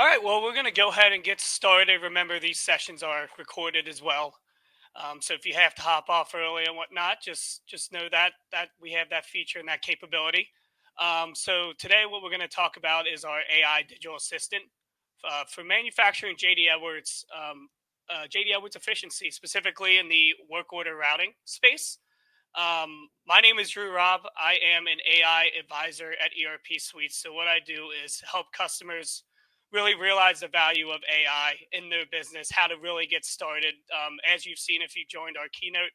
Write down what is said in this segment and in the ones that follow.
All right, well, we're going to go ahead and get started. Remember, these sessions are recorded as well. So if you have to hop off early and whatnot, just know that we have that feature and that capability. So today, what we're going to talk about is our AI digital assistant for manufacturing JD Edwards, JD Edwards efficiency, specifically in the work order routing space. My name is Drew Robb. I am an AI advisor at ERP Suites. So what I do is help customers really realize the value of AI in their business, how to really get started. As you've seen, if you joined our keynote,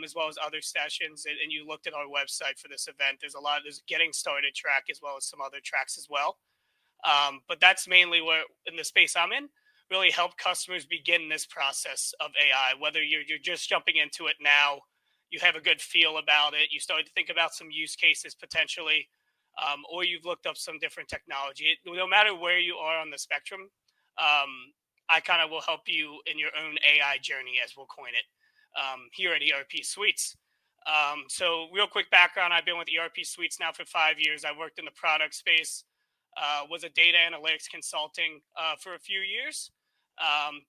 as well as other sessions, and you looked at our website for this event, there's a getting started track as well as some other tracks as well. But that's mainly where in the space I'm in, really help customers begin this process of AI, whether you're just jumping into it now, you have a good feel about it, you started to think about some use cases potentially, or you've looked up some different technology. No matter where you are on the spectrum, I kind of will help you in your own AI journey, as we'll coin it, here at ERP Suites. So real quick background, I've been with ERP Suites now for 5 years. I worked in the product space, was a data analytics consulting for a few years,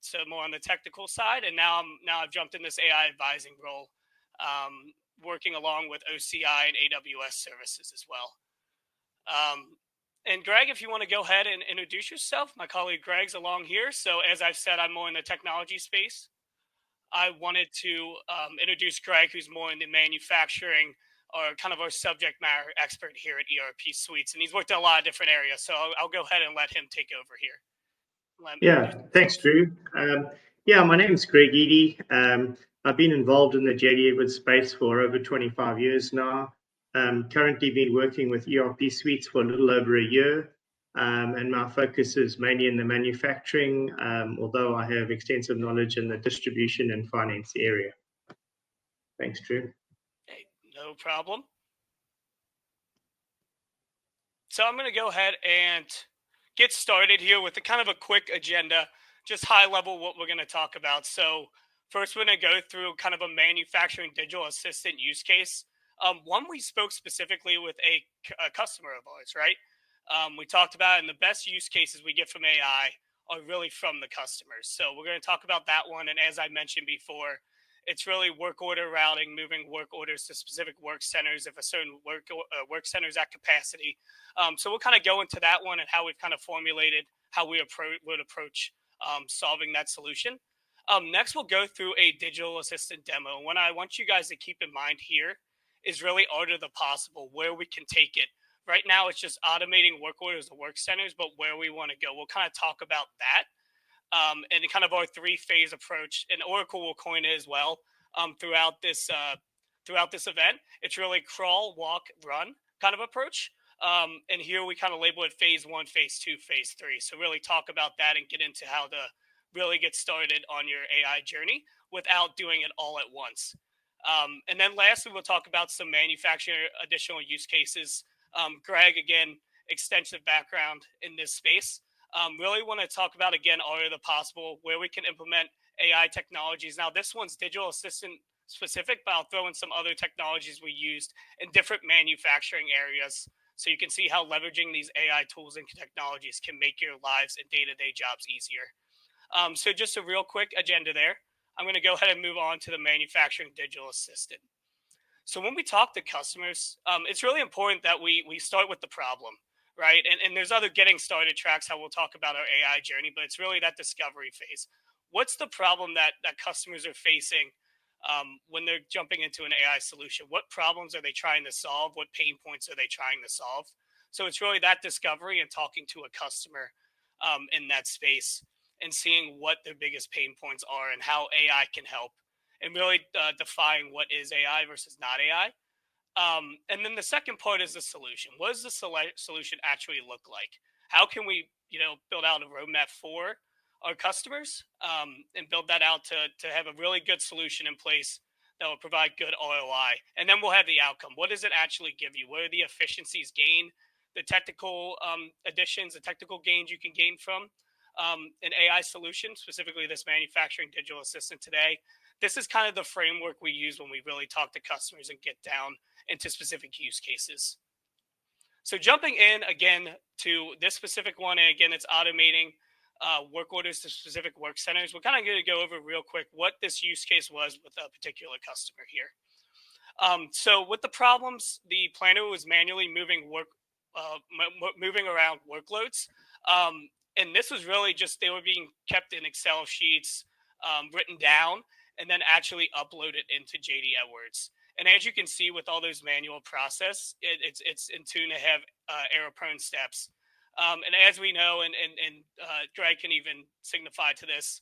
so more on the technical side, and now I've jumped in this AI advising role, working along with OCI and AWS services as well. And Greg, if you want to go ahead and introduce yourself, my colleague Greg's along here. So as I've said, I'm more in the technology space. I wanted to introduce Greg, who's more in the manufacturing or kind of our subject matter expert here at ERP Suites. And he's worked in a lot of different areas. So I'll go ahead and let him take over here. Yeah, thanks, Drew. My name is Greg Eady. I've been involved in the JD Edwards space for over 25 years now. Currently been working with ERP Suites for a little over a year. And my focus is mainly in the manufacturing, although I have extensive knowledge in the distribution and finance area. Thanks, Drew. Hey, no problem. So I'm going to go ahead and get started here with a kind of a quick agenda, just high level what we're going to talk about. So first, we're going to go through kind of a manufacturing digital assistant use case. One we spoke specifically with a customer of ours, right? We talked about, and the best use cases we get from AI are really from the customers. So we're going to talk about that one. And as I mentioned before, it's really work order routing, moving work orders to specific work centers if a certain work center is at capacity. So we'll kind of go into that one and how we've kind of formulated how we would approach solving that solution. Next, we'll go through a digital assistant demo. What I want you guys to keep in mind here is really art of the possible, where we can take it. Right now, it's just automating work orders to work centers, but where we want to go, we'll kind of talk about that. And kind of our three-phase approach, and Oracle will coin it as well throughout this event. It's really crawl, walk, run kind of approach. And here we kind of label it phase 1, phase 2, phase 3. So really talk about that and get into how to really get started on your AI journey without doing it all at once. And then lastly, we'll talk about some manufacturing additional use cases. Greg, again, extensive background in this space. Really want to talk about, again, all of the possible where we can implement AI technologies. Now, this one's digital assistant specific, but I'll throw in some other technologies we used in different manufacturing areas, so you can see how leveraging these AI tools and technologies can make your lives and day-to-day jobs easier. So just a real quick agenda there. I'm going to go ahead and move on to the manufacturing digital assistant. So when we talk to customers, it's really important that we start with the problem, right? And there's other getting started tracks how we'll talk about our AI journey, but it's really that discovery phase. What's the problem that customers are facing when they're jumping into an AI solution? What problems are they trying to solve? What pain points are they trying to solve? So it's really that discovery and talking to a customer in that space and seeing what their biggest pain points are and how AI can help, and really define what is AI versus not AI. And then the second part is the solution. What does the solution actually look like? How can we, build out a roadmap for our customers and build that out to have a really good solution in place that will provide good ROI? And then we'll have the outcome. What does it actually give you? What are the efficiencies gained, the technical additions, the technical gains you can gain from an AI solution, specifically this manufacturing digital assistant today? This is kind of the framework we use when we really talk to customers and get down into specific use cases. So jumping in again to this specific one, and again, it's automating work orders to specific work centers. We're kind of going to go over real quick what this use case was with a particular customer here. So with the problems, the planner was manually moving around workloads. And this was really just, they were being kept in Excel sheets, written down, and then actually uploaded into JD Edwards. And as you can see with all those manual process, it's in tune to have error-prone steps. And as we know, and Greg can even signify to this,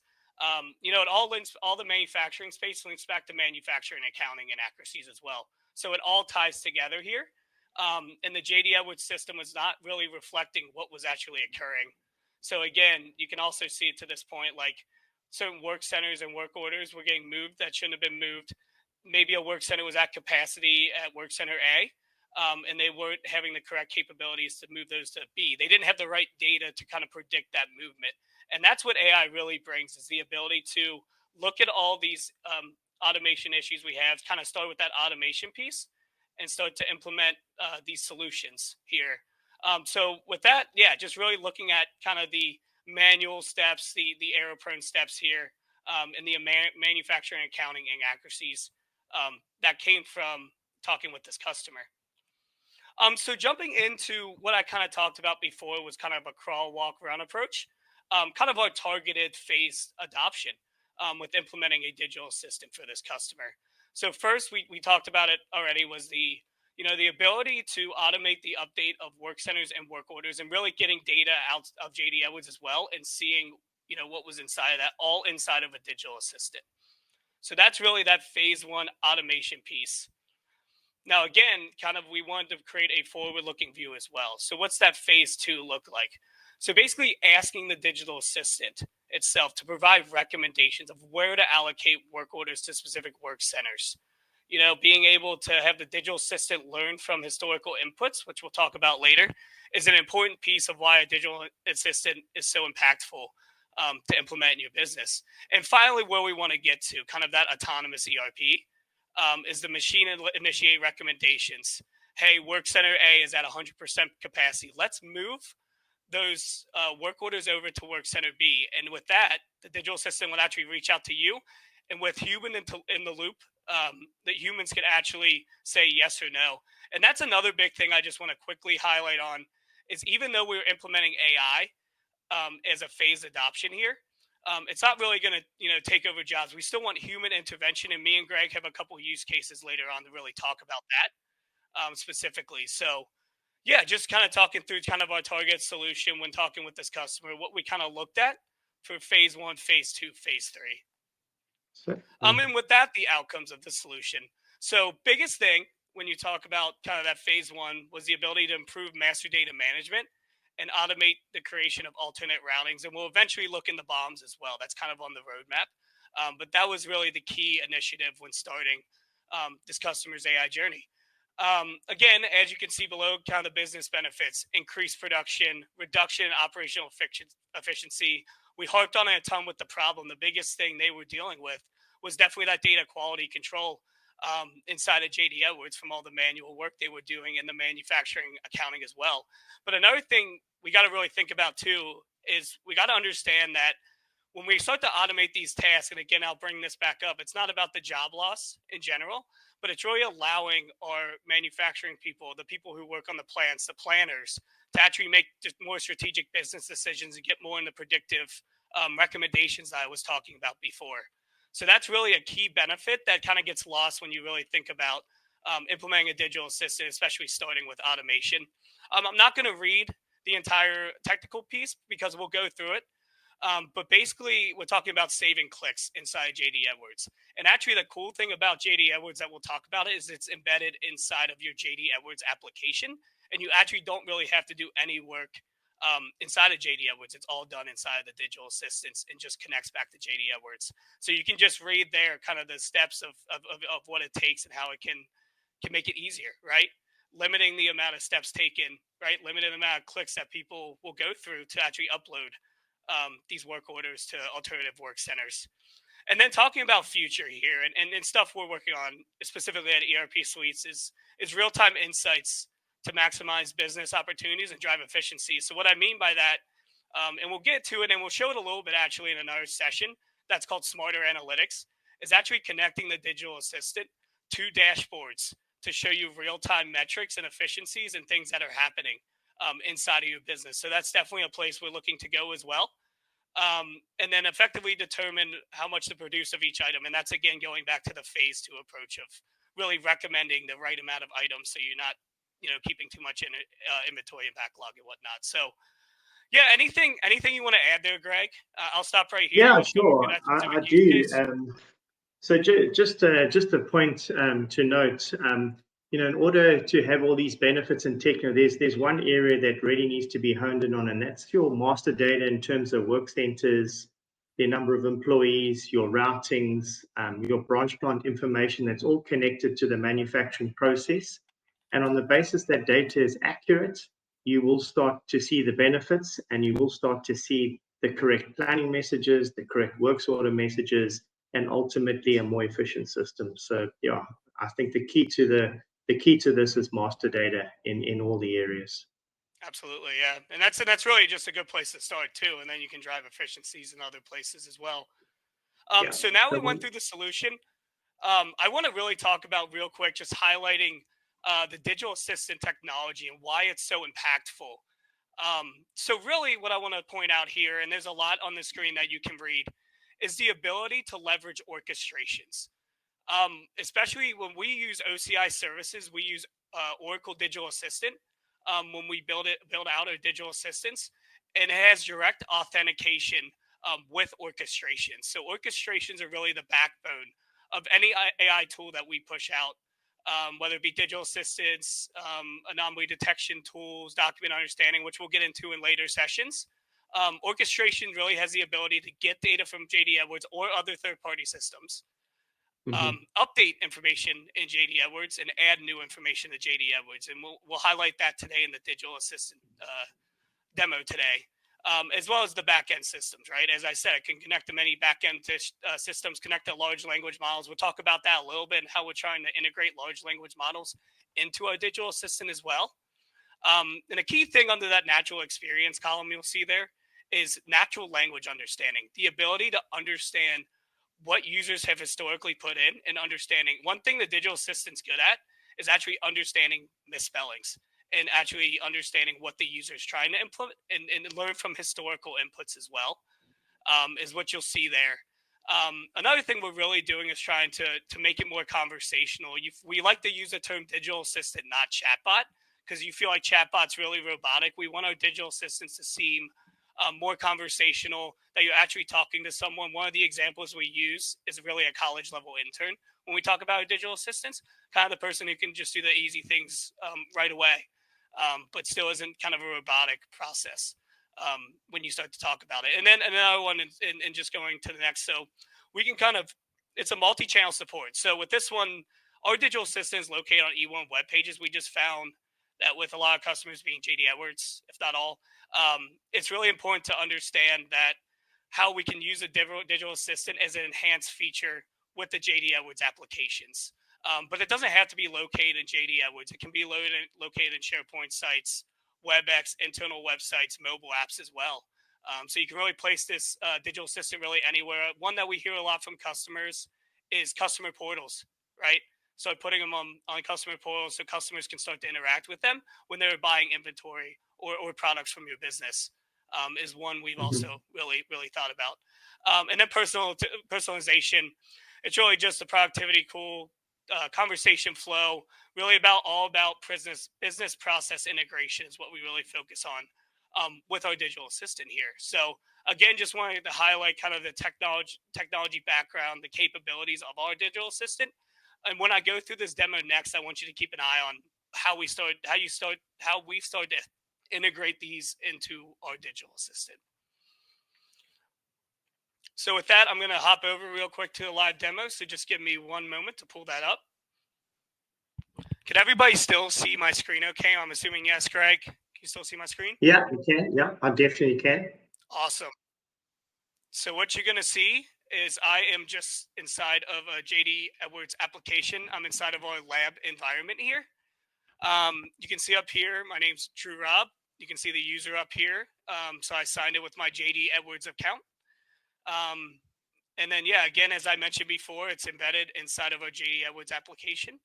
it all the manufacturing space links back to manufacturing, accounting, and accuracies as well. So it all ties together here. And the JD Edwards system was not really reflecting what was actually occurring. So again, you can also see to this point, like certain work centers and work orders were getting moved that shouldn't have been moved. Maybe a work center was at capacity at work center A, and they weren't having the correct capabilities to move those to B. They didn't have the right data to kind of predict that movement. And that's what AI really brings, is the ability to look at all these automation issues we have, kind of start with that automation piece and start to implement these solutions here. So with that, yeah, just really looking at kind of the manual steps, the error-prone steps here, and the manufacturing, accounting, and accuracies that came from talking with this customer. So jumping into what I kind of talked about before was kind of a crawl, walk, run approach, kind of our targeted phased adoption with implementing a digital assistant for this customer. So first, we talked about it already, was the ability to automate the update of work centers and work orders, and really getting data out of JD Edwards as well, and seeing what was inside of that, all inside of a digital assistant. So that's really that phase one automation piece. Now, again, kind of we wanted to create a forward-looking view as well. So what's that phase two look like? So basically asking the digital assistant itself to provide recommendations of where to allocate work orders to specific work centers. Being able to have the digital assistant learn from historical inputs, which we'll talk about later, is an important piece of why a digital assistant is so impactful to implement in your business. And finally, where we want to get to, kind of that autonomous ERP, is the machine initiate recommendations. Hey, work center A is at 100% capacity. Let's move those work orders over to work center B. And with that, the digital assistant will actually reach out to you. And with human in the loop, that humans can actually say yes or no. And that's another big thing I just want to quickly highlight on, is even though we're implementing AI as a phased adoption here, it's not really going to take over jobs. We still want human intervention, and me and Greg have a couple use cases later on to really talk about that specifically. So yeah, just kind of talking through kind of our target solution when talking with this customer, what we kind of looked at for phase one, phase two, phase three. And with that, the outcomes of the solution. So biggest thing when you talk about kind of that phase one was the ability to improve master data management and automate the creation of alternate routings. And we'll eventually look in the bombs as well. That's kind of on the roadmap. But that was really the key initiative when starting this customer's AI journey. Again, as you can see below, kind of the business benefits: increased production, reduction in operational efficiency. We harped on it a ton with the problem. The biggest thing they were dealing with was definitely that data quality control inside of JD Edwards from all the manual work they were doing in the manufacturing, accounting as well. But another thing we got to really think about too is we got to understand that when we start to automate these tasks, and again, I'll bring this back up, it's not about the job loss in general, but it's really allowing our manufacturing people, the people who work on the plants, the planners, to actually make just more strategic business decisions and get more in the predictive recommendations that I was talking about before. So that's really a key benefit that kind of gets lost when you really think about implementing a digital assistant, especially starting with automation. I'm not going to read the entire technical piece because we'll go through it. But basically, we're talking about saving clicks inside JD Edwards. And actually, the cool thing about JD Edwards that we'll talk about is it's embedded inside of your JD Edwards application. And you actually don't really have to do any work inside of JD Edwards. It's all done inside of the digital assistants and just connects back to JD Edwards. So you can just read there kind of the steps of what it takes and how it can make it easier, right? Limiting the amount of steps taken, right? Limiting the amount of clicks that people will go through to actually upload these work orders to alternative work centers. And then talking about future here and stuff we're working on specifically at ERP Suites is real-time insights to maximize business opportunities and drive efficiency. So what I mean by that, and we'll get to it and we'll show it a little bit actually in another session that's called Smarter Analytics, is actually connecting the digital assistant to dashboards to show you real-time metrics and efficiencies and things that are happening inside of your business. So that's definitely a place we're looking to go as well. And then effectively determine how much to produce of each item. And that's, again, going back to the phase 2 approach of really recommending the right amount of items so you're not, keeping too much in inventory and backlog and whatnot. So, yeah, anything you want to add there, Greg? I'll stop right here. Yeah, sure. I do. So just a point to note, in order to have all these benefits in tech, there's one area that really needs to be honed in on, and that's your master data in terms of work centers, the number of employees, your routings, your branch plant information that's all connected to the manufacturing process. And on the basis that data is accurate, you will start to see the benefits and you will start to see the correct planning messages, the correct works order messages, and ultimately a more efficient system. So yeah, I think the key to this is master data in all the areas. Absolutely, yeah, and that's really just a good place to start too, and then you can drive efficiencies in other places as well. So now we went through the solution. I want to really talk about real quick, just highlighting the digital assistant technology and why it's so impactful. So really what I want to point out here, and there's a lot on the screen that you can read, is the ability to leverage orchestrations. Especially when we use OCI services, we use Oracle Digital Assistant when we build out our digital assistants, and it has direct authentication with orchestrations. So orchestrations are really the backbone of any AI tool that we push out, whether it be digital assistants, anomaly detection tools, document understanding, which we'll get into in later sessions. Orchestration really has the ability to get data from JD Edwards or other third-party systems, update information in JD Edwards, and add new information to JD Edwards. And we'll highlight that today in the digital assistant demo today, as well as the back-end systems, right? As I said, it can connect to many back-end systems, connect to large language models. We'll talk about that a little bit and how we're trying to integrate large language models into our digital assistant as well. And a key thing under that natural experience column you'll see there is natural language understanding, the ability to understand what users have historically put in and understanding. One thing the digital assistant's good at is actually understanding misspellings and actually understanding what the user is trying to implement and learn from historical inputs as well, is what you'll see there. Another thing we're really doing is trying to make it more conversational. We like to use the term digital assistant, not chatbot, because you feel like chatbot's really robotic. We want our digital assistants to seem more conversational, that you're actually talking to someone. One of the examples we use is really a college level intern. When we talk about digital assistants, kind of the person who can just do the easy things right away, but still isn't kind of a robotic process when you start to talk about it. And then another one, and just going to the next. So we can it's a multi-channel support. So with this one, our digital assistant is located on E1 web pages. We just found that with a lot of customers being JD Edwards, if not all, it's really important to understand that how we can use a digital assistant as an enhanced feature with the JD Edwards applications. But it doesn't have to be located in JD Edwards. It can be located in SharePoint sites, WebEx, internal websites, mobile apps as well. So you can really place this digital assistant really anywhere. One that we hear a lot from customers is customer portals, right? So putting them on customer portals so customers can start to interact with them when they're buying inventory or products from your business is one we've also really thought about. And then personalization. It's really just a productivity tool, conversation flow, really all about business process integration is what we really focus on with our digital assistant here. So again, just wanted to highlight kind of the technology background, the capabilities of our digital assistant. And when I go through this demo next, I want you to keep an eye on how we've started to integrate these into our digital assistant. So with that, I'm going to hop over real quick to the live demo. So just give me one moment to pull that up. Can everybody still see my screen okay? I'm assuming yes, Greg. Can you still see my screen? Yeah, you can. Yeah, I definitely can. Awesome. So what you're going to see is I am just inside of a JD Edwards application. I'm inside of our lab environment here. You can see up here, my name's Drew Robb. You can see the user up here. So I signed it with my JD Edwards account. And then, yeah, again, as I mentioned before, it's embedded inside of our JD Edwards application,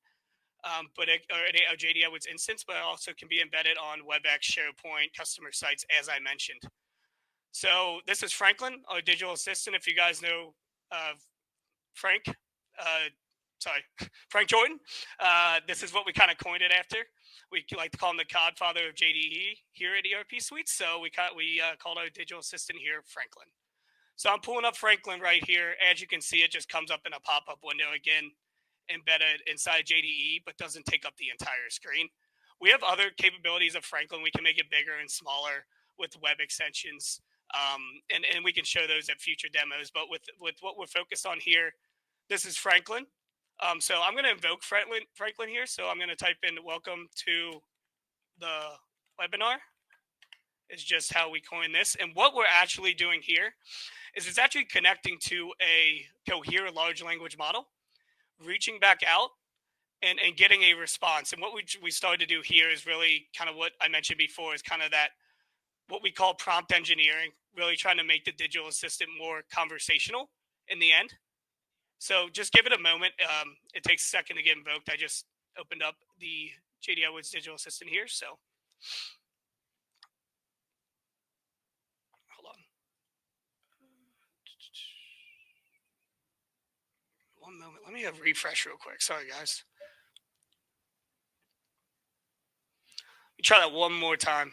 or a JD Edwards instance, but it also can be embedded on WebEx, SharePoint, customer sites, as I mentioned. So this is Franklin, our digital assistant. If you guys know Frank, Frank Jordan, this is what we kind of coined it after. We like to call him the godfather of JDE here at ERP Suites. So we called our digital assistant here Franklin. So I'm pulling up Franklin right here. As you can see, it just comes up in a pop-up window again, embedded inside JDE, but doesn't take up the entire screen. We have other capabilities of Franklin. We can make it bigger and smaller with web extensions, and we can show those at future demos. But with what we're focused on here, this is Franklin. So I'm going to invoke Franklin here. So I'm going to type in "Welcome to the webinar." Is just how we coin this, and what we're actually doing here is it's actually connecting to a Cohere large language model, reaching back out and getting a response. And what we started to do here is really kind of what I mentioned before, is kind of that what we call prompt engineering, really trying to make the digital assistant more conversational in the end. So just give it a moment. It takes a second to get invoked. I just opened up the JD Edwards digital assistant here. So hold on. One moment. Let me have refresh real quick. Sorry, guys. Let me try that one more time.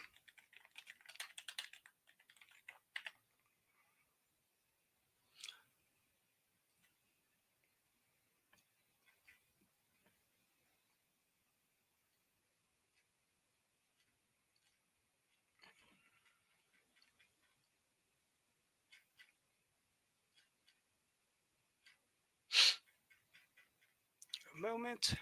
A moment.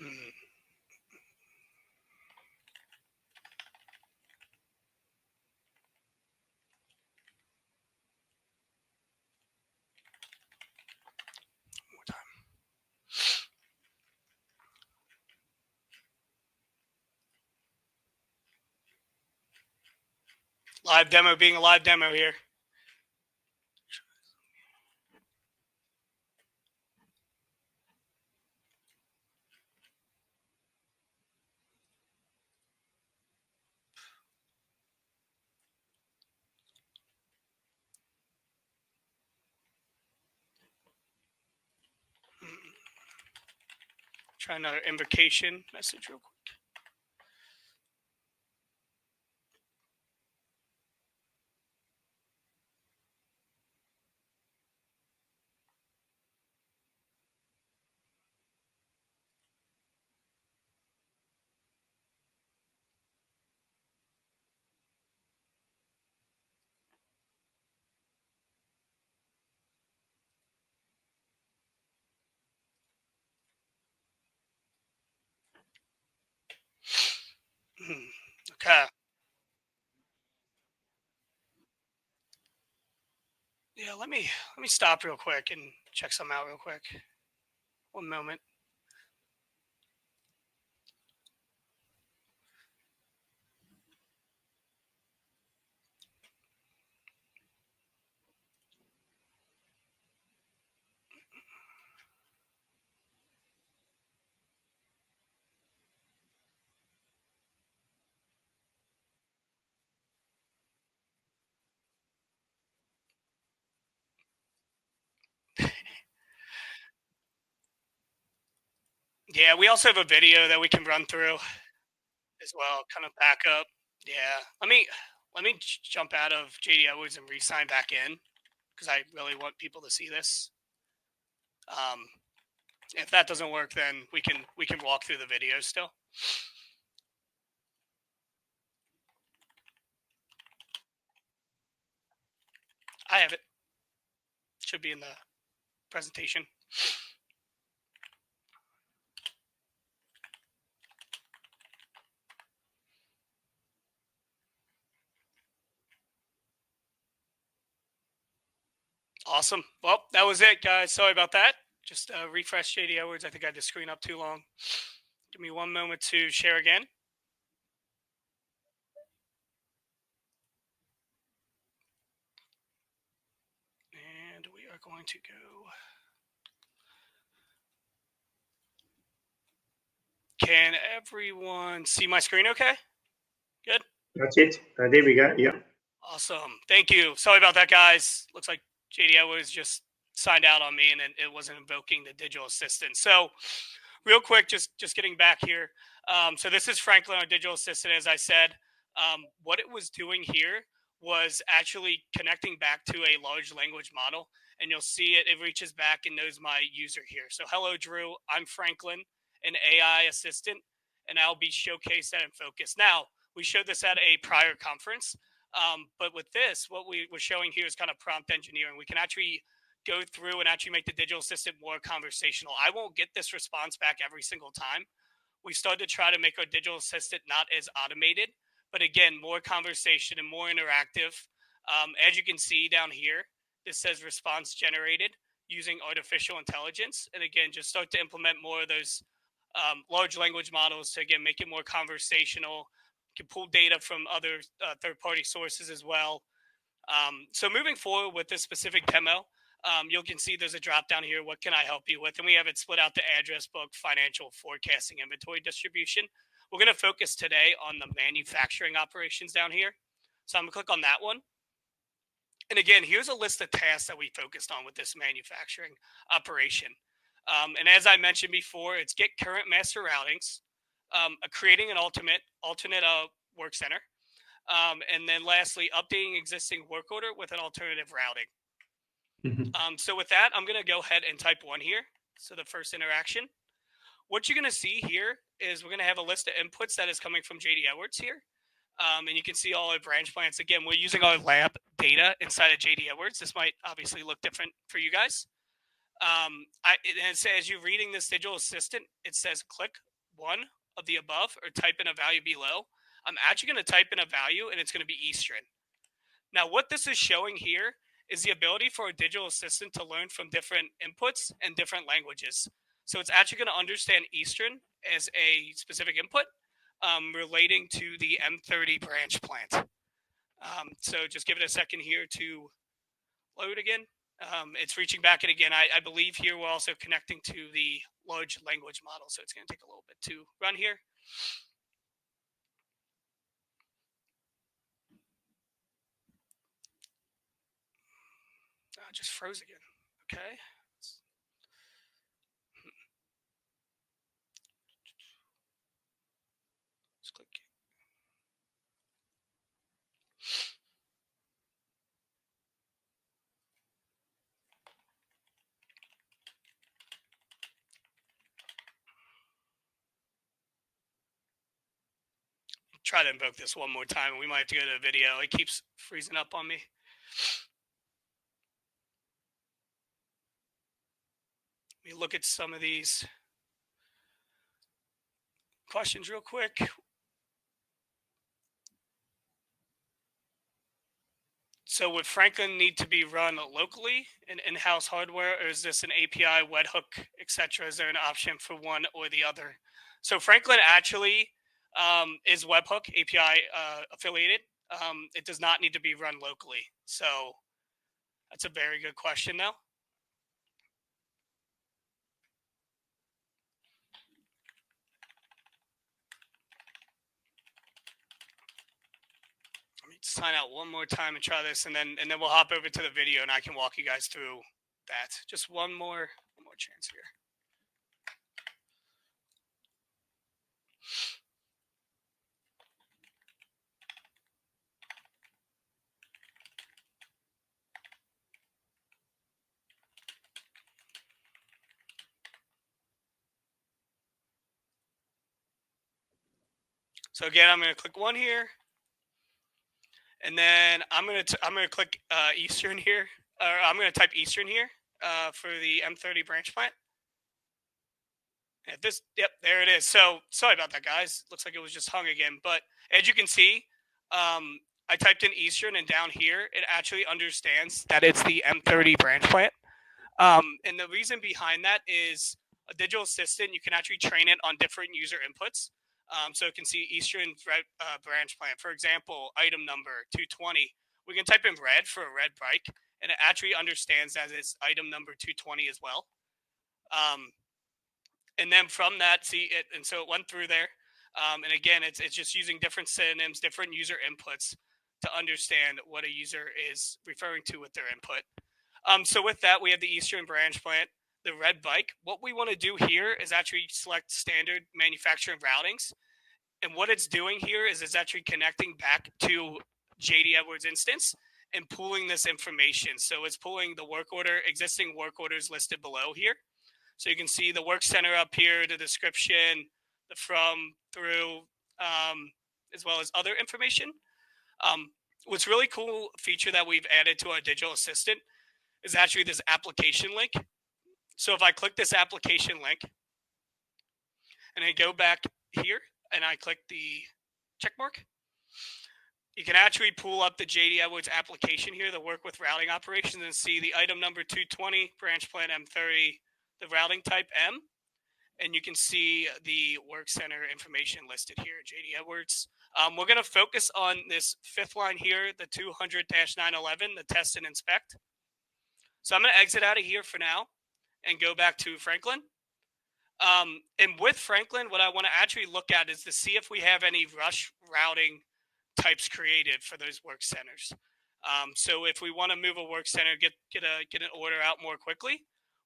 More time. Live demo being a live demo here. Try another invocation message real quick. Okay. Yeah, let me stop real quick and check something out real quick. One moment. Yeah, we also have a video that we can run through as well, kind of back up. Yeah, let me jump out of JD Edwards and re-sign back in because I really want people to see this. If that doesn't work, then we can walk through the video still. I have it. Should be in the presentation. Awesome. Well, that was it, guys. Sorry about that. Just refresh JD Edwards. I think I had the screen up too long. Give me one moment to share again. And we are going to go. Can everyone see my screen okay? Good. That's it. There we go. Yeah. Awesome. Thank you. Sorry about that, guys. Looks like JD Edwards just signed out on me and it wasn't invoking the digital assistant. So real quick, just getting back here. So this is Franklin, our digital assistant, as I said. What it was doing here was actually connecting back to a large language model. And you'll see it reaches back and knows my user here. So hello, Drew. I'm Franklin, an AI assistant, and I'll be showcased at InFocus. Now, we showed this at a prior conference. But with this, what we were showing here is kind of prompt engineering. We can actually go through and actually make the digital assistant more conversational. I won't get this response back every single time. We started to try to make our digital assistant not as automated, but again, more conversation and more interactive. As you can see down here, this says response generated using artificial intelligence. And again, just start to implement more of those large language models to, again, make it more conversational. You can pull data from other third-party sources as well. So moving forward with this specific demo, you can see there's a drop down here. What can I help you with? And we have it split out to address book, financial, forecasting, inventory distribution. We're going to focus today on the manufacturing operations down here. So I'm going to click on that one. And again, here's a list of tasks that we focused on with this manufacturing operation. And as I mentioned before, it's get current master routings, creating an alternate work center. And then lastly, updating existing work order with an alternative routing. So with that, I'm going to go ahead and type 1 here. So the first interaction. What you're going to see here is we're going to have a list of inputs that is coming from JD Edwards here. And you can see all our branch plants. Again, we're using our lab data inside of JD Edwards. This might obviously look different for you guys. And it says, as you're reading this digital assistant, it says click 1 of the above or type in a value below. I'm actually going to type in a value and it's going to be Eastern. Now, what this is showing here is the ability for a digital assistant to learn from different inputs and different languages. So it's actually going to understand Eastern as a specific input relating to the M30 branch plant. So just give it a second here to load again. It's reaching back, and again, I believe here we're also connecting to the large language model, so it's going to take a little bit to run here. Just froze again. Okay. Let's click. Try to invoke this one more time. We might have to go to the video. It keeps freezing up on me. Let me look at some of these questions real quick. So would Franklin need to be run locally in in-house hardware, or is this an API, webhook, etc.? Is there an option for one or the other? So Franklin actually is webhook API affiliated. It does not need to be run locally. So that's a very good question, though. Let me sign out one more time and try this, and then we'll hop over to the video, and I can walk you guys through that. Just one more chance here. So again, I'm going to click 1 here, and then I'm going to click Eastern here, or I'm going to type Eastern here for the M30 branch plant. Yep, there it is. So sorry about that, guys. Looks like it was just hung again. But as you can see, I typed in Eastern, and down here it actually understands that it's the M30 branch plant. And the reason behind that is a digital assistant, you can actually train it on different user inputs. So it can see Eastern branch plant. For example, item number 220. We can type in red for a red bike, and it actually understands that it's item number 220 as well. And then from that, see it, and so it went through there. And again, it's just using different synonyms, different user inputs to understand what a user is referring to with their input. So with that, we have the Eastern branch plant, the red bike. What we want to do here is actually select standard manufacturing routings. And what it's doing here is it's actually connecting back to JD Edwards instance and pulling this information. So it's pulling the work order, existing work orders listed below here. So you can see the work center up here, the description, the from, through, as well as other information. What's really cool feature that we've added to our digital assistant is actually this application link. So if I click this application link and I go back here and I click the check mark, you can actually pull up the JD Edwards application here, the work with routing operations, and see the item number 220, branch plan M30, the routing type M, and you can see the work center information listed here at JD Edwards. We're going to focus on this fifth line here, the 200-911, the test and inspect. So I'm going to exit out of here for now and go back to Franklin. And with Franklin, what I want to actually look at is to see if we have any rush routing types created for those work centers. So if we want to move a work center, get an order out more quickly,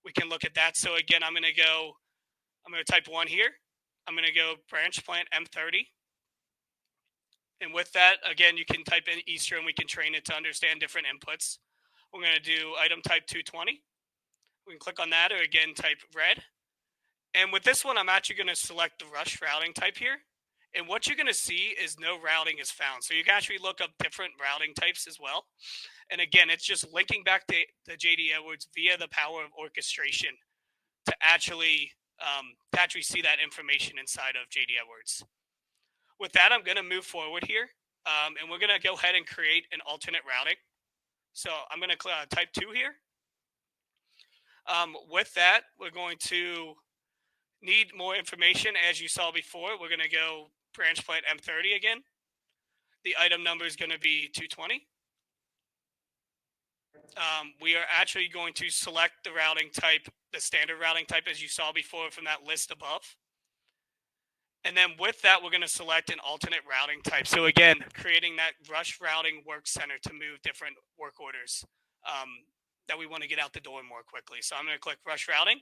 we can look at that. So again, I'm going to type 1 here. I'm going to go branch plant M30. And with that, again, you can type in Eastern. We can train it to understand different inputs. We're going to do item type 220. We can click on that, or again, type red. And with this one, I'm actually going to select the rush routing type here. And what you're going to see is no routing is found. So you can actually look up different routing types as well. And again, it's just linking back to JD Edwards via the power of orchestration to actually see that information inside of JD Edwards. With that, I'm going to move forward here, and we're going to go ahead and create an alternate routing. So I'm going to type 2 here. With that, we're going to need more information. As you saw before, we're going to go branch plant M30 again. The item number is going to be 220. We are actually going to select the routing type, the standard routing type, as you saw before from that list above. And then with that, we're going to select an alternate routing type. So again, creating that rush routing work center to move different work orders that we want to get out the door more quickly. So I'm going to click rush routing.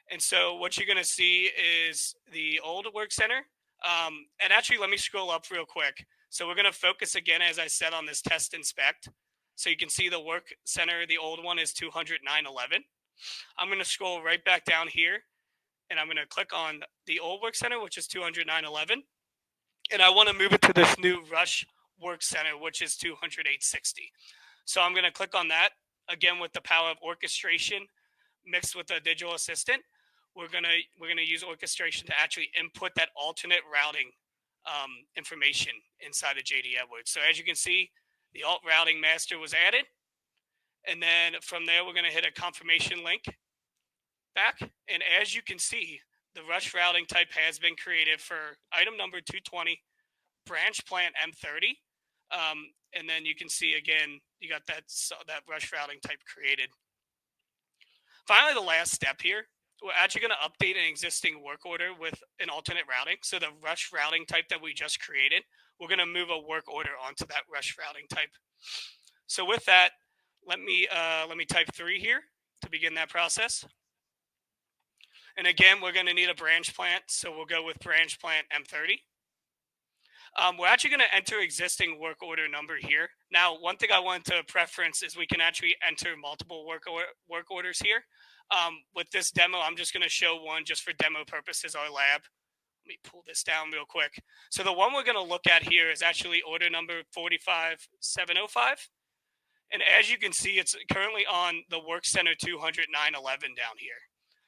And so what you're going to see is the old work center. And actually, let me scroll up real quick. So we're going to focus again, as I said, on this test inspect. So you can see the work center, the old one is 200-911. I'm going to scroll right back down here, and I'm going to click on the old work center, which is 200-911. And I want to move it to this new rush work center, which is 200-860. So I'm going to click on that, again, with the power of orchestration mixed with a digital assistant. We're gonna use orchestration to actually input that alternate routing information inside of JD Edwards. So as you can see, the alt routing master was added, and then from there we're gonna hit a confirmation link back, and as you can see, the rush routing type has been created for item number 220, branch plant M30, and then you can see again you got that rush routing type created. Finally, the last step here, we're actually going to update an existing work order with an alternate routing. So the rush routing type that we just created, we're going to move a work order onto that rush routing type. So with that, let me type 3 here to begin that process. And again, we're going to need a branch plant. So we'll go with branch plant M30. We're actually going to enter existing work order number here. Now, one thing I want to preference is we can actually enter multiple work orders here. With this demo, I'm just going to show one just for demo purposes, our lab. Let me pull this down real quick. So the one we're going to look at here is actually order number 45705. And as you can see, it's currently on the work center 200-911 down here.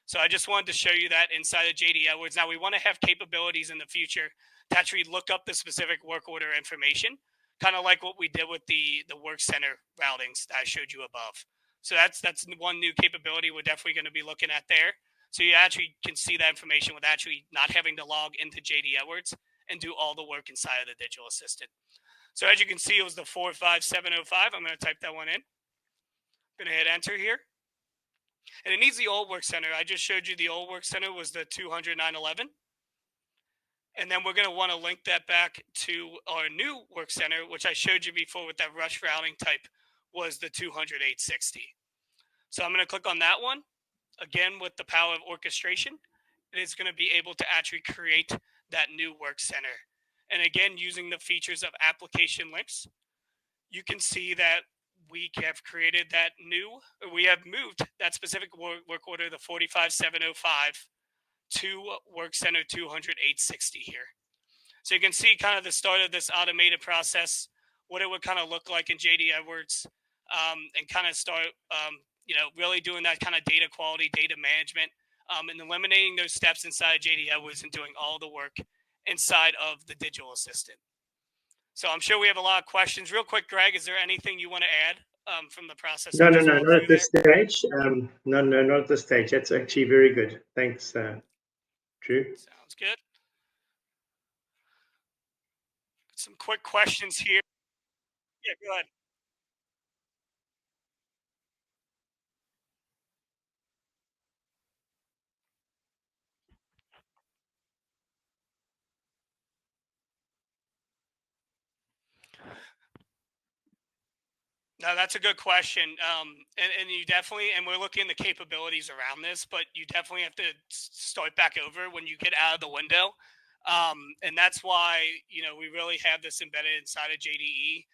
So I just wanted to show you that inside of JD Edwards. Now, we want to have capabilities in the future to actually look up the specific work order information, kind of like what we did with the work center routings that I showed you above. So that's one new capability we're definitely going to be looking at there. So you actually can see that information with actually not having to log into JD Edwards and do all the work inside of the digital assistant. So as you can see, it was the 45705. I'm going to type that one in. I'm going to hit enter here. And it needs the old work center. I just showed you the old work center was the 20911. And then we're going to want to link that back to our new work center, which I showed you before with that rush routing type, was the 20860. So I'm going to click on that one. Again, with the power of orchestration, it is going to be able to actually create that new work center. And again, using the features of application links, you can see that we have created that new, we have moved that specific work order, the 45705, to work center 20860 here. So you can see kind of the start of this automated process, what it would kind of look like in JD Edwards, and kind of start, really doing that kind of data quality, data management, and eliminating those steps inside JD Edwards and doing all the work inside of the digital assistant. So I'm sure we have a lot of questions. Real quick, Greg, is there anything you want to add from the process? No, not at this stage. No, not at this stage. That's actually very good. Thanks, Drew. Sounds good. Some quick questions here. Yeah, go ahead. No, that's a good question. And you definitely, and we're looking at the capabilities around this, but you definitely have to start back over when you get out of the window. And that's why, we really have this embedded inside of JDE.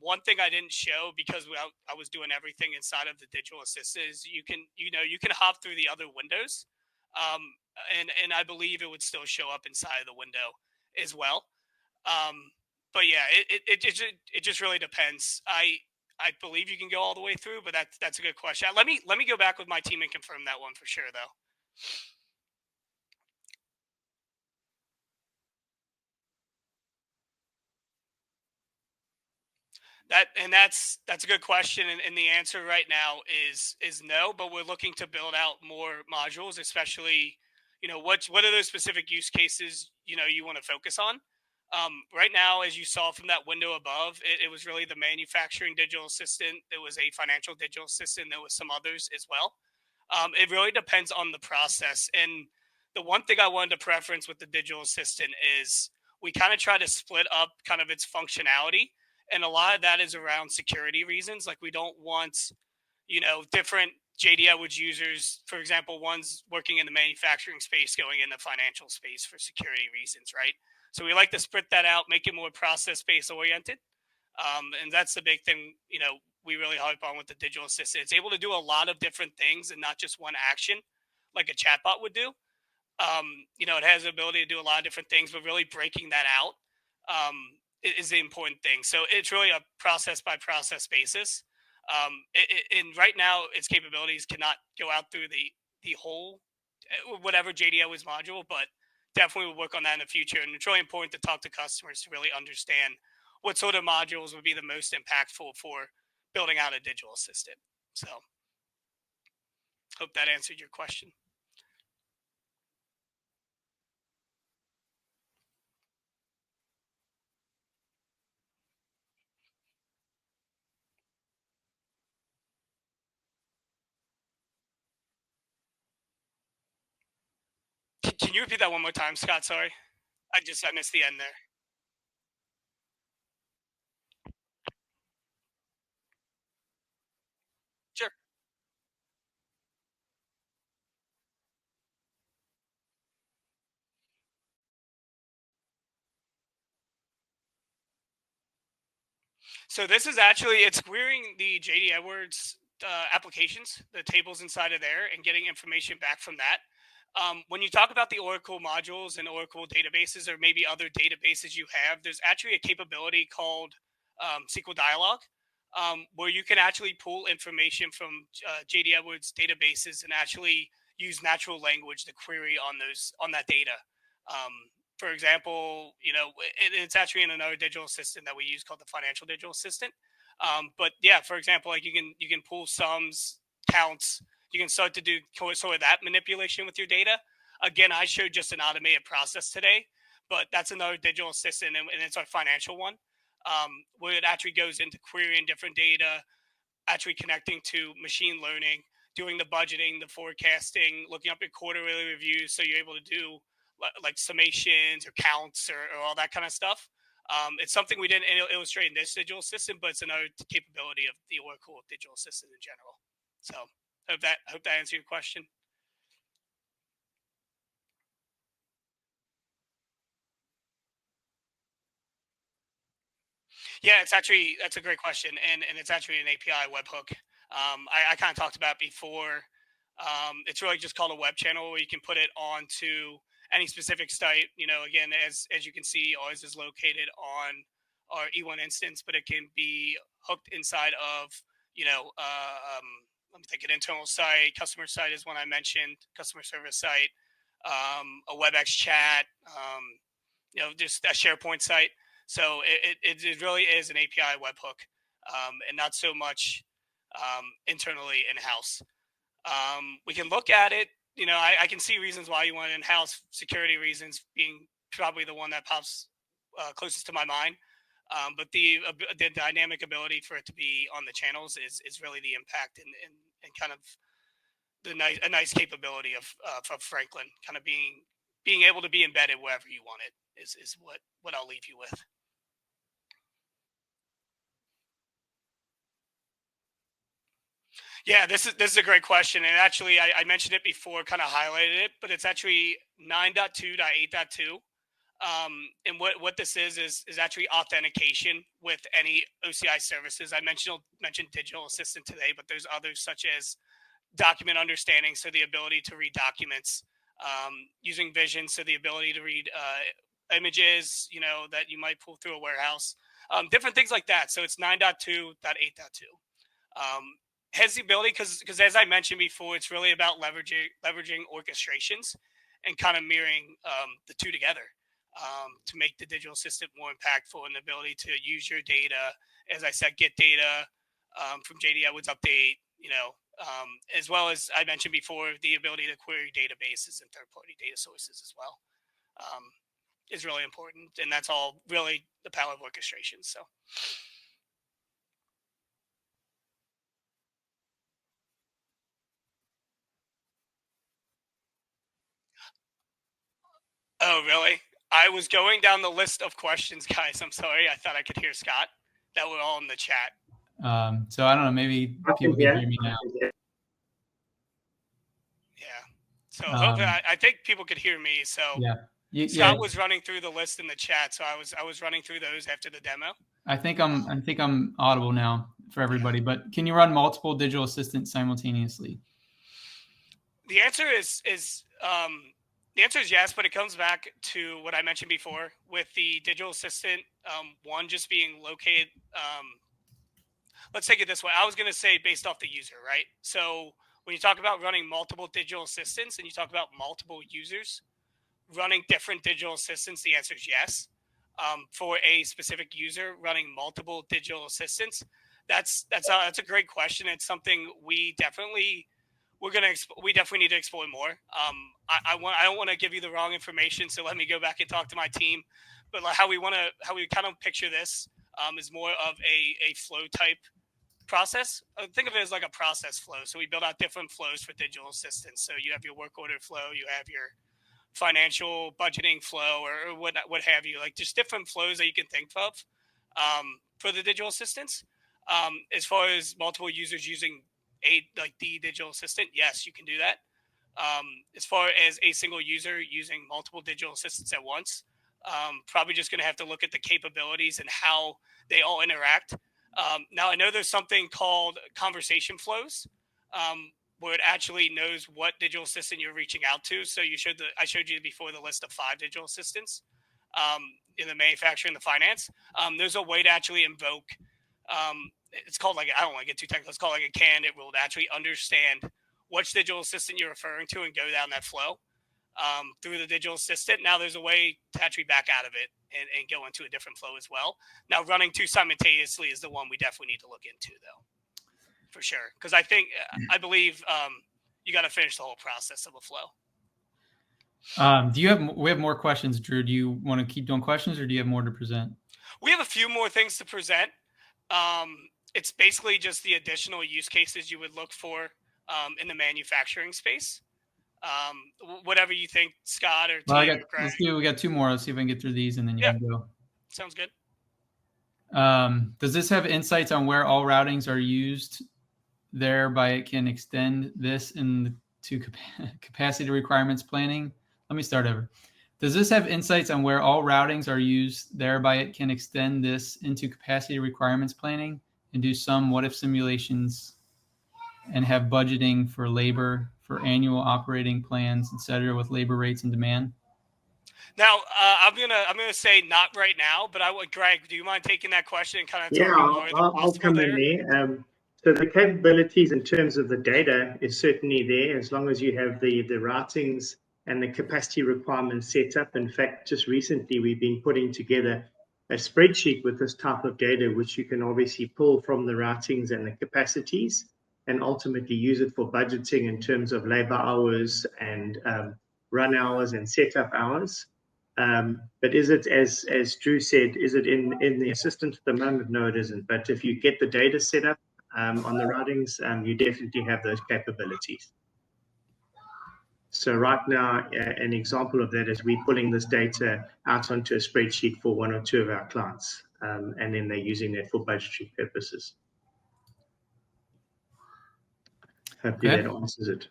One thing I didn't show because I was doing everything inside of the digital assistant is you can hop through the other windows. Um, and I believe it would still show up inside of the window as well. Um, but yeah, it just really depends. I believe you can go all the way through, but that's a good question. Let me go back with my team and confirm that one for sure, though. That's a good question, and the answer right now is no. But we're looking to build out more modules, especially, what are those specific use cases you want to focus on. Right now, as you saw from that window above, it was really the manufacturing digital assistant. There was a financial digital assistant. There was some others as well. It really depends on the process. And the one thing I wanted to preference with the digital assistant is we kind of try to split up kind of its functionality. And a lot of that is around security reasons. Like we don't want, different JD Edwards users, for example, ones working in the manufacturing space going in the financial space for security reasons, right? So we like to split that out, make it more process-based oriented. And that's the big thing, we really harp on with the digital assistant. It's able to do a lot of different things and not just one action like a chatbot would do. It has the ability to do a lot of different things, but really breaking that out is the important thing. So it's really a process by process basis. And right now, its capabilities cannot go out through the whole whatever JDL is module, but definitely will work on that in the future. And it's really important to talk to customers to really understand what sort of modules would be the most impactful for building out a digital assistant. So hope that answered your question. Can you repeat that one more time, Scott? Sorry. I missed the end there. Sure. So this is actually it's querying the JD Edwards applications, the tables inside of there, and getting information back from that. When you talk about the Oracle modules and Oracle databases, or maybe other databases you have, there's actually a capability called SQL Dialog, where you can actually pull information from JD Edwards databases and actually use natural language to query on that data. Um, For example, it's actually in another digital assistant that we use called the financial digital assistant. But yeah, for example, like you can pull sums, counts. You can start to do sort of that manipulation with your data. Again, I showed just an automated process today, but that's another digital assistant, and it's our financial one, where it actually goes into querying different data, actually connecting to machine learning, doing the budgeting, the forecasting, looking up your quarterly reviews, so you're able to do like summations or counts or all that kind of stuff. It's something we didn't illustrate in this digital assistant, but it's another capability of the Oracle digital assistant in general. So hope that answered your question. Yeah, that's a great question, and it's actually an API webhook. I kind of talked about before. It's really just called a web channel where you can put it onto any specific site. Again, as you can see, ours is located on our E1 instance, but it can be hooked inside of let me think, an internal site, customer site is one I mentioned, customer service site, a WebEx chat, just a SharePoint site. So it really is an API webhook, and not so much internally in house. We can look at it. I can see reasons why you want it in house. Security reasons being probably the one that pops closest to my mind. But the dynamic ability for it to be on the channels is really the impact and kind of a nice capability of Franklin, kind of being able to be embedded wherever you want it is what I'll leave you with. Yeah, this is a great question, and actually, I mentioned it before, kind of highlighted it, but it's actually 9.2.8.2. And what this is actually authentication with any OCI services. I mentioned digital assistant today, but there's others such as document understanding, so the ability to read documents, using vision, so the ability to read images, that you might pull through a warehouse, different things like that. So it's 9.2.8.2. Has the ability, because as I mentioned before, it's really about leveraging orchestrations and kind of mirroring the two together, to make the digital assistant more impactful, and the ability to use your data, as I said, get data from JD Edwards update, as well as I mentioned before, the ability to query databases and third-party data sources as well, is really important, and that's all really the power of orchestration. So. Oh, really? I was going down the list of questions, guys. I'm sorry. I thought I could hear Scott. That were all in the chat. So I don't know. Maybe people can hear me now. Yeah. So hopefully, I think people could hear me. So yeah. Scott was running through the list in the chat, so I was running through those after the demo. I think I'm audible now for everybody. Yeah. But can you run multiple digital assistants simultaneously? The answer is yes, but it comes back to what I mentioned before with the digital assistant. One just being located. Let's take it this way. I was going to say based off the user, right? So when you talk about running multiple digital assistants and you talk about multiple users running different digital assistants, the answer is yes. For a specific user running multiple digital assistants, that's a great question. It's something we definitely need to explore more. I don't want to give you the wrong information, so let me go back and talk to my team. But how we kind of picture this is more of a flow type process. Think of it as like a process flow. So we build out different flows for digital assistants. So you have your work order flow, you have your financial budgeting flow, or what have you, like just different flows that you can think of for the digital assistants. As far as multiple users using the digital assistant, yes, you can do that. As far as a single user using multiple digital assistants at once, probably just going to have to look at the capabilities and how they all interact. Now, I know there's something called conversation flows, where it actually knows what digital assistant you're reaching out to. So I showed you before the list of 5 digital assistants in the manufacturing and the finance. There's a way to actually invoke. It's called, like, I don't want to get too technical. It's called like a candidate rule to actually understand which digital assistant you're referring to and go down that flow. through the digital assistant. Now there's a way to actually back out of it and go into a different flow as well. Now running two simultaneously is the one we definitely need to look into, though, for sure. Because I believe you got to finish the whole process of a flow. We have more questions, Drew. Do you want to keep doing questions, or do you have more to present? We have a few more things to present. It's basically just the additional use cases you would look for in the manufacturing space. Whatever you think, Scott or Tim or Greg. We got two more. Let's see if I can get through these, and then you can go. Sounds good. Does this have insights on where all routings are used? Thereby, it can extend this into capacity requirements planning. Let me start over. Does this have insights on where all routings are used? Thereby, it can extend this into capacity requirements planning and do some what-if simulations and have budgeting for labor, for annual operating plans, et cetera, with labor rates and demand? Now, I'm gonna say not right now, but Greg, do you mind taking that question and kind of talking more? I'll come in there. So the capabilities in terms of the data is certainly there, as long as you have the routings and the capacity requirements set up. In fact, just recently we've been putting together a spreadsheet with this type of data, which you can obviously pull from the routings and the capacities, and ultimately use it for budgeting in terms of labor hours and run hours and setup hours. But is it, as Drew said, is it in the assistant at the moment? No, it isn't. But if you get the data set up on the routings, you definitely have those capabilities. So right now, an example of that is we're pulling this data out onto a spreadsheet for one or two of our clients, and then they're using that for budgetary purposes. Hopefully that answers it.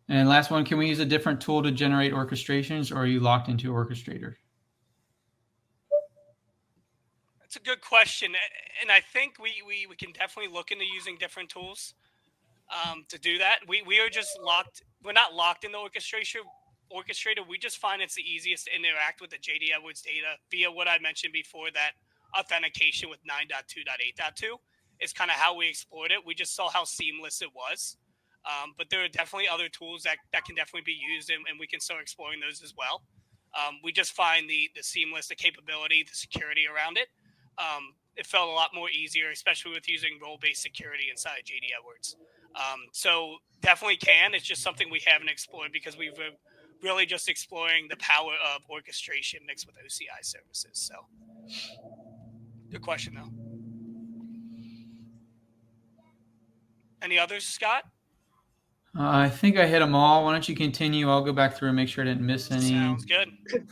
And last one, can we use a different tool to generate orchestrations, or are you locked into Orchestrator? That's a good question. And I think we can definitely look into using different tools to do that. We are just locked. We're not locked in the Orchestrator. We just find it's the easiest to interact with the JD Edwards data via what I mentioned before, that authentication with 9.2.8.2 is kind of how we explored it. We just saw how seamless it was. But there are definitely other tools that can definitely be used, and we can start exploring those as well. We just find the seamless, the capability, the security around it. It felt a lot more easier, especially with using role-based security inside of JD Edwards. So definitely can. It's just something we haven't explored because we've really just exploring the power of orchestration mixed with OCI services. So good question, though. Any others, Scott? I think I hit them all. Why don't you continue? I'll go back through and make sure I didn't miss any. Sounds good.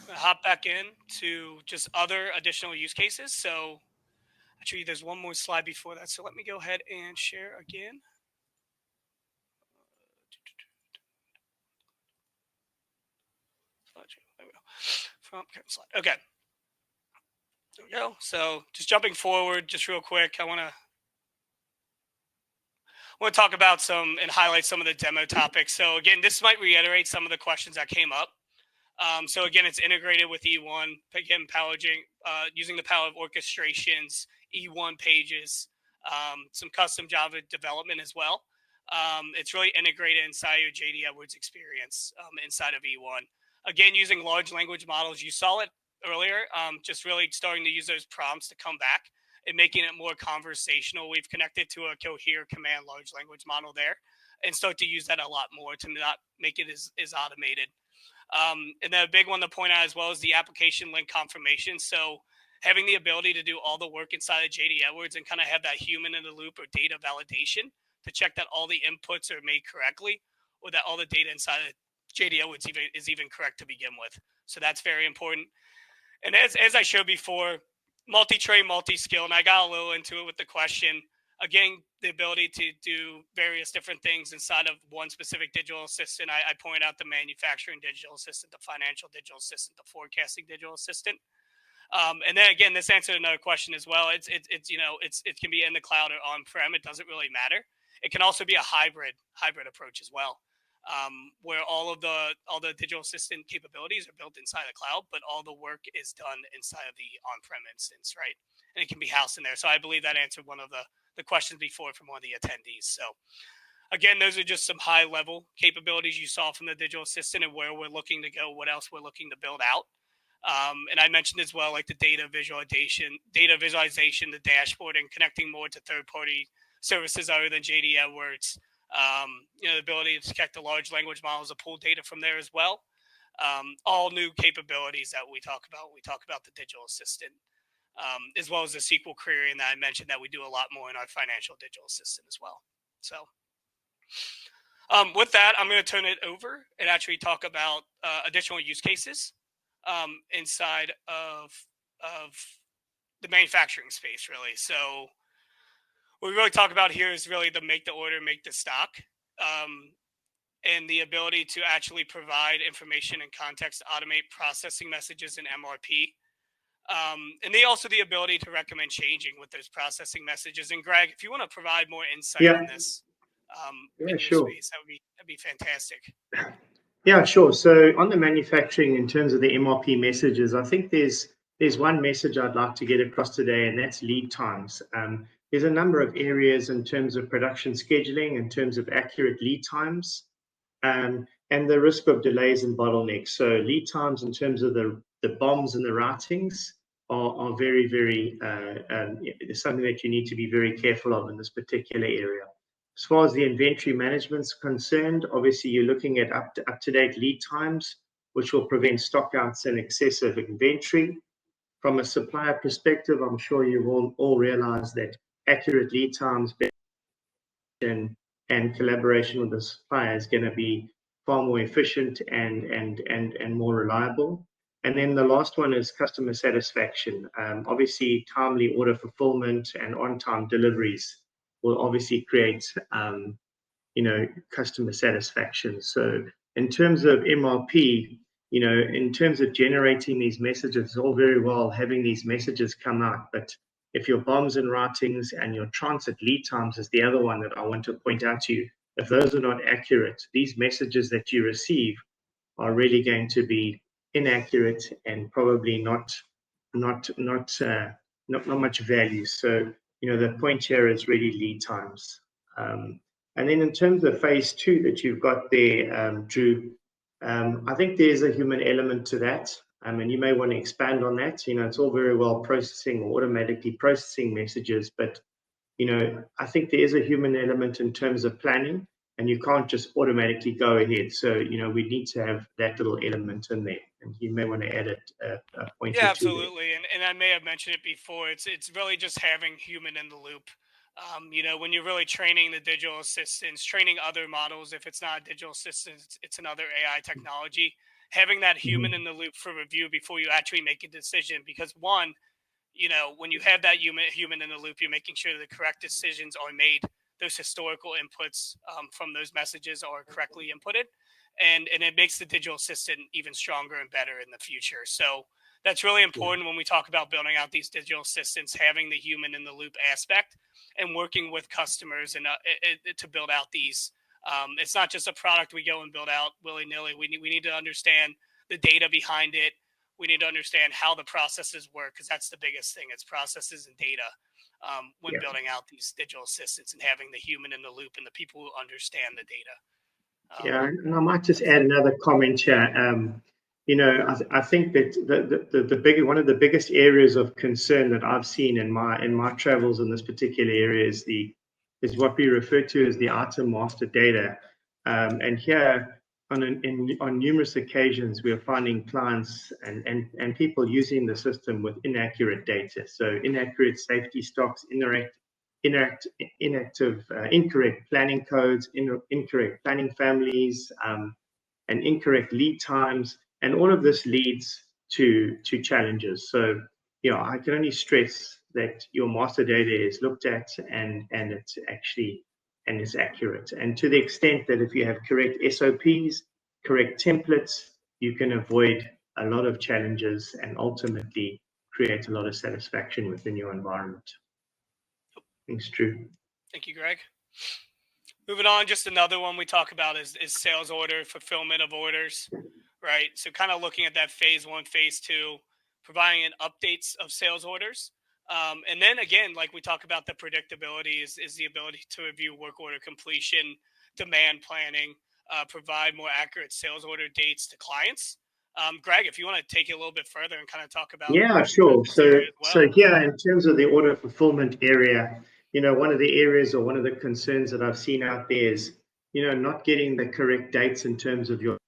I'll hop back in to just other additional use cases. So actually, there's one more slide before that. So let me go ahead and share again. There we go. Slide. Okay. There we go. So just jumping forward, just real quick, I want to talk about some and highlight some of the demo topics. So again, this might reiterate some of the questions that came up. So again, it's integrated with E1, again, using the power of orchestrations, E1 pages, some custom Java development as well. It's really integrated inside your JD Edwards experience inside of E1. Again, using large language models, you saw it earlier, just really starting to use those prompts to come back and making it more conversational. We've connected to a Cohere command large language model there and start to use that a lot more to not make it as automated. And then a big one to point out as well is the application link confirmation. So having the ability to do all the work inside of JD Edwards and kind of have that human in the loop or data validation to check that all the inputs are made correctly or that all the data inside of JD Edwards is even correct to begin with. So that's very important. And as I showed before, multi-trade, multi-skill, and I got a little into it with the question. Again, the ability to do various different things inside of one specific digital assistant. I point out the manufacturing digital assistant, the financial digital assistant, the forecasting digital assistant. And then again, this answered another question as well. It can be in the cloud or on-prem. It doesn't really matter. It can also be a hybrid approach as well, where all the digital assistant capabilities are built inside the cloud, but all the work is done inside of the on-prem instance, right? And it can be housed in there. So I believe that answered one of the questions before from one of the attendees. So Again, those are just some high-level capabilities you saw from the digital assistant and where we're looking to go, what else we're looking to build out. And I mentioned as well, like the data visualization, the dashboard, and connecting more to third-party services other than JD Edwards. The ability to detect the large language models to pull data from there as well. All new capabilities that we talk about. We talk about the digital assistant, as well as the SQL query, and that I mentioned that we do a lot more in our financial digital assistant as well. So with that, I'm going to turn it over and actually talk about additional use cases inside of the manufacturing space, really. So what we really talk about here is really the make the order, make the stock, and the ability to actually provide information and context, automate processing messages in MRP. And also the ability to recommend changing with those processing messages. And Greg, if you want to provide more insight on this in your space, that'd be fantastic. Yeah, sure. So on the manufacturing, in terms of the MRP messages, I think there's one message I'd like to get across today, and that's lead times. There's a number of areas in terms of production scheduling, in terms of accurate lead times, and the risk of delays and bottlenecks. So lead times in terms of the bombs and the routings are very, very something that you need to be very careful of in this particular area. As far as the inventory management is concerned, obviously you're looking at up-to-date lead times, which will prevent stockouts and excessive inventory. From a supplier perspective, I'm sure you will all realize that accurate lead times and collaboration with the supplier is going to be far more efficient and more reliable. And then the last one is customer satisfaction. Obviously, timely order fulfillment and on-time deliveries will obviously create, customer satisfaction. So in terms of MRP, in terms of generating these messages, it's all very well having these messages come out, but if your bombs and routings and your transit lead times is the other one that I want to point out to you, if those are not accurate, these messages that you receive are really going to be inaccurate and probably not much value. So the point here is really lead times. And then in terms of phase 2 that you've got there, Drew, I think there's a human element to that. And you may want to expand on that. It's all very well processing or automatically processing messages, but I think there is a human element in terms of planning, and you can't just automatically go ahead. So we need to have that little element in there. And you may want to add a point. Yeah, absolutely. And I may have mentioned it before. It's really just having human in the loop. When you're really training the digital assistants, training other models, if it's not a digital assistant, it's another AI technology, having that human in the loop for review before you actually make a decision. Because one, when you have that human in the loop, you're making sure the correct decisions are made. Those historical inputs from those messages are correctly inputted. And it makes the digital assistant even stronger and better in the future. So that's really important when we talk about building out these digital assistants, having the human in the loop aspect and working with customers and to build out these. It's not just a product we go and build out willy-nilly. We need to understand the data behind it. We need to understand how the processes work, because that's the biggest thing. It's processes and data when building out these digital assistants and having the human in the loop and the people who understand the data. And I might just add another comment here. I think that one of the biggest areas of concern that I've seen in my travels in this particular area is what we refer to as the item master data. And here, on numerous occasions, we are finding clients and people using the system with inaccurate data. So inaccurate safety stocks, incorrect planning codes, incorrect planning families, and incorrect lead times, and all of this leads to challenges. So, I can only stress that your master data is looked at and it's actually is accurate. And to the extent that if you have correct SOPs, correct templates, you can avoid a lot of challenges and ultimately create a lot of satisfaction within your environment. Thanks, Drew. Thank you, Greg. Moving on, just another one we talk about is sales order, fulfillment of orders, right? So kind of looking at that phase 1, phase 2, providing updates of sales orders. And then again, like we talk about the predictability is the ability to review work order completion, demand planning, provide more accurate sales order dates to clients. Greg, if you want to take it a little bit further and kind of talk about sure. this area as well. So here, in terms of the order fulfillment area, one of the areas or one of the concerns that I've seen out there is, not getting the correct dates in terms of your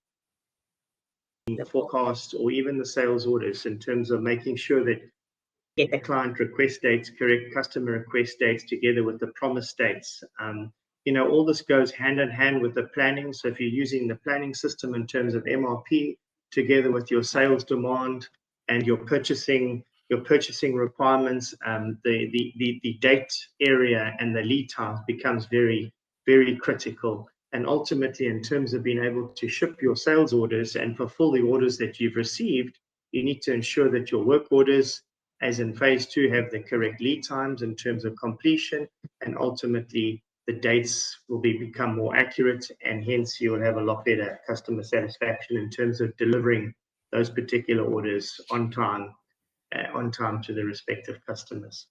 forecast or even the sales orders, in terms of making sure that get the client request dates correct, customer request dates together with the promise dates. All this goes hand in hand with the planning. So if you're using the planning system in terms of MRP, together with your sales demand and your purchasing requirements, the date area and the lead time becomes very, very critical. And ultimately, in terms of being able to ship your sales orders and fulfill the orders that you've received, you need to ensure that your work orders, as in phase 2, have the correct lead times in terms of completion, and ultimately the dates will become more accurate, and hence you will have a lot better customer satisfaction in terms of delivering those particular orders on time to the respective customers.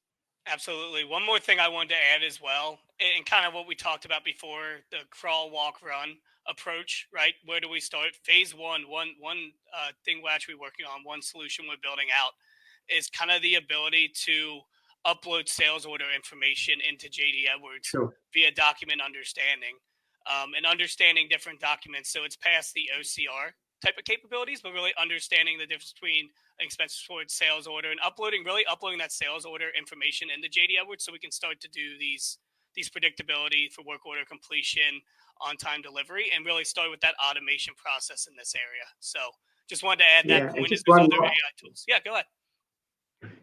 Absolutely. One more thing I wanted to add as well, and kind of what we talked about before, the crawl, walk, run approach, right? Where do we start? Phase one thing we're actually working on, one solution we're building out, is kind of the ability to upload sales order information into JD Edwards via document understanding, and understanding different documents. So it's past the OCR type of capabilities, but really understanding the difference between expenses towards sales order and uploading that sales order information into JD Edwards, so we can start to do these predictability for work order completion, on-time delivery, and really start with that automation process in this area. So just wanted to add that point. As there's other AI tools. Yeah, go ahead.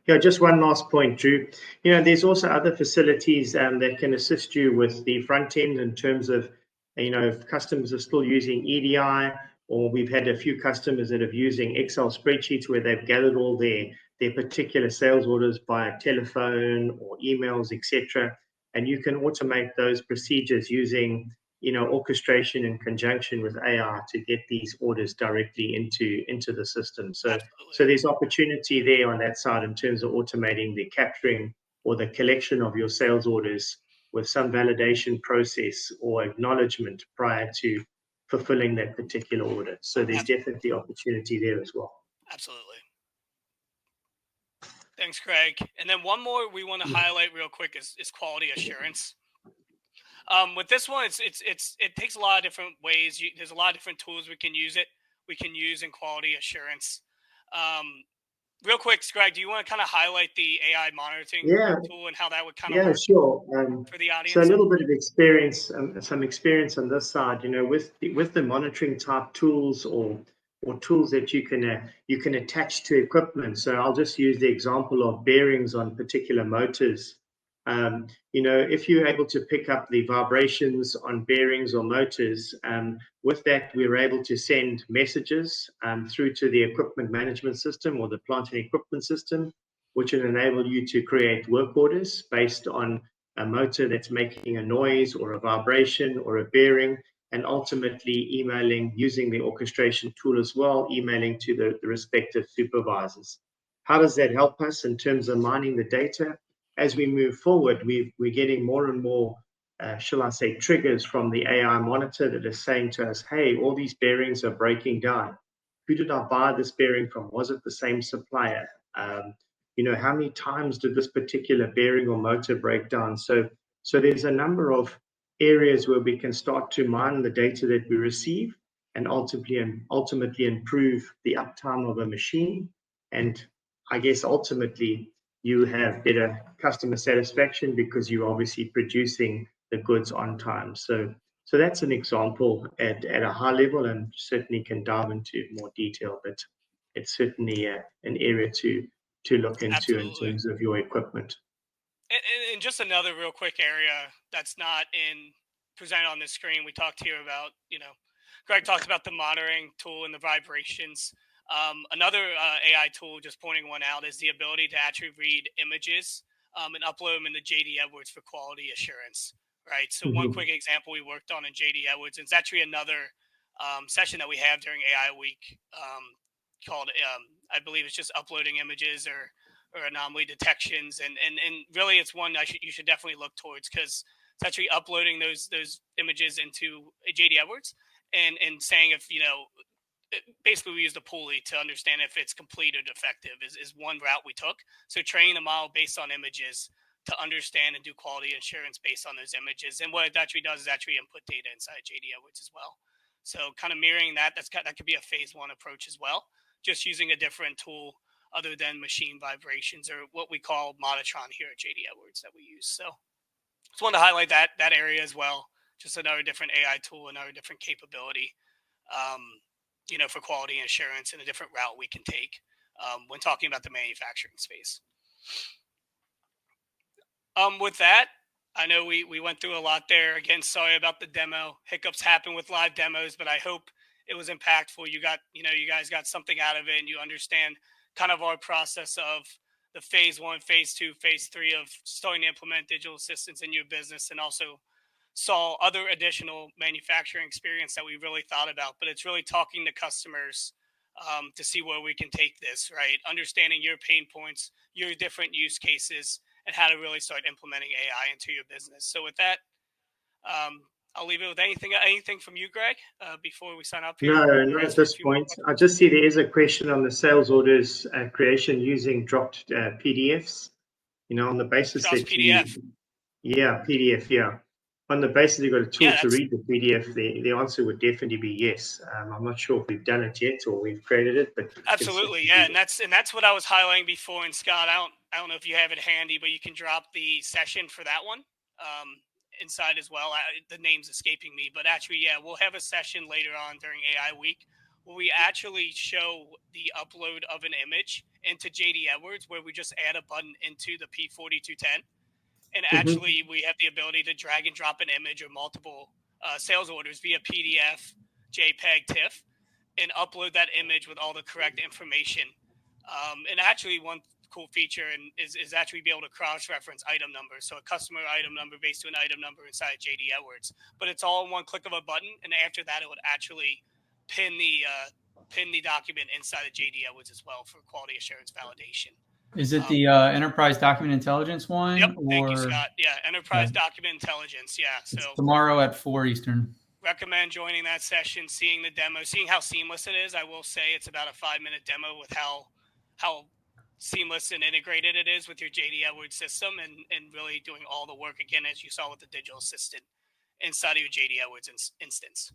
Yeah, just one last point, Drew. There's also other facilities that can assist you with the front end in terms of, if customers are still using EDI, or we've had a few customers that are using Excel spreadsheets where they've gathered all their particular sales orders by telephone or emails, etc. And you can automate those procedures using, orchestration in conjunction with AI to get these orders directly into the system. So there's opportunity there on that side in terms of automating the capturing or the collection of your sales orders with some validation process or acknowledgement prior to fulfilling that particular order. So there's definitely opportunity there as well. Absolutely. Thanks, Craig. And then one more we want to highlight real quick is quality assurance. With this one, it takes a lot of different ways. There's a lot of different tools we can use in quality assurance. Real quick, Greg, do you want to kind of highlight the AI monitoring tool and how that would kind of work? Sure. For the audience? So a little bit of experience, some experience on this side, with the monitoring type tools or tools that you can attach to equipment. So I'll just use the example of bearings on particular motors. If you're able to pick up the vibrations on bearings or motors, with that, we were able to send messages through to the equipment management system or the plant and equipment system, which will enable you to create work orders based on a motor that's making a noise or a vibration or a bearing, and ultimately emailing using the orchestration tool as well, emailing to the respective supervisors. How does that help us in terms of mining the data? As we move forward, we're getting more and more, shall I say, triggers from the AI monitor that is saying to us, hey, all these bearings are breaking down. Who did I buy this bearing from? Was it the same supplier? How many times did this particular bearing or motor break down? So there's a number of areas where we can start to mine the data that we receive and ultimately improve the uptime of a machine. And I guess ultimately you have better customer satisfaction because you're obviously producing the goods on time. So that's an example at a high level, and certainly can dive into more detail, but it's certainly an area to look into. Absolutely. In terms of your equipment. And just another real quick area that's not presented on this screen, we talked here about, Greg talked about the monitoring tool and the vibrations. Another AI tool, just pointing one out, is the ability to actually read images and upload them into JD Edwards for quality assurance, right? So one quick example we worked on in JD Edwards, and it's actually another session that we have during AI Week called, I believe it's just uploading images or anomaly detections. And really it's one you should definitely look towards, because It's actually uploading those images into JD Edwards and saying if, basically we used a pulley to understand if it's complete or defective is one route we took. So training the model based on images to understand and do quality assurance based on those images. And what it actually does is actually input data inside JD Edwards as well. So kind of mirroring that, that could be a phase one approach as well, just using a different tool other than machine vibrations or what we call Monotron here at JD Edwards that we use. So just wanted to highlight that area as well. Just another different AI tool, another different capability, for quality assurance and a different route we can take when talking about the manufacturing space. With that, I know we went through a lot there. Again, sorry about the demo. Hiccups happen with live demos, but I hope it was impactful. You guys got something out of it, and you understand kind of our process of the phase one, phase two, phase three of starting to implement digital assistants in your business, and also saw other additional manufacturing experience that we really thought about. But it's really talking to customers to see where we can take this, right? Understanding your pain points, your different use cases, and how to really start implementing AI into your business. So with that, I'll leave it with anything from you, Greg, before we sign up here. No, not at this point. I just see there is a question on the sales orders creation using dropped PDFs. On the basis Drops that PDF. PDF, yeah. On the basis you've got a tool to read the PDF, the answer would definitely be yes. I'm not sure if we've done it yet or we've created it, but absolutely, yeah, and that's what I was highlighting before. And Scott, I don't know if you have it handy, but you can drop the session for that one inside as well. The name's escaping me, but actually, yeah, we'll have a session later on during AI week where we actually show the upload of an image into JD Edwards, where we just add a button into the P4210. And actually, we have the ability to drag and drop an image or multiple sales orders via PDF, JPEG, TIFF, and upload that image with all the correct information. And actually, one cool feature is actually be able to cross-reference item numbers. So a customer item number based to an item number inside JD Edwards. But it's all in one click of a button, and after that, it would actually pin the document inside of JD Edwards as well for quality assurance validation. Is it the Enterprise Document Intelligence one? Yep. Thank you, Scott. Yeah, Enterprise Document Intelligence. Yeah. So it's tomorrow at 4 Eastern. Recommend joining that session, seeing the demo, seeing how seamless it is. I will say it's about a 5-minute demo with how seamless and integrated it is with your JD Edwards system, and really doing all the work again, as you saw with the digital assistant inside of your JD Edwards instance.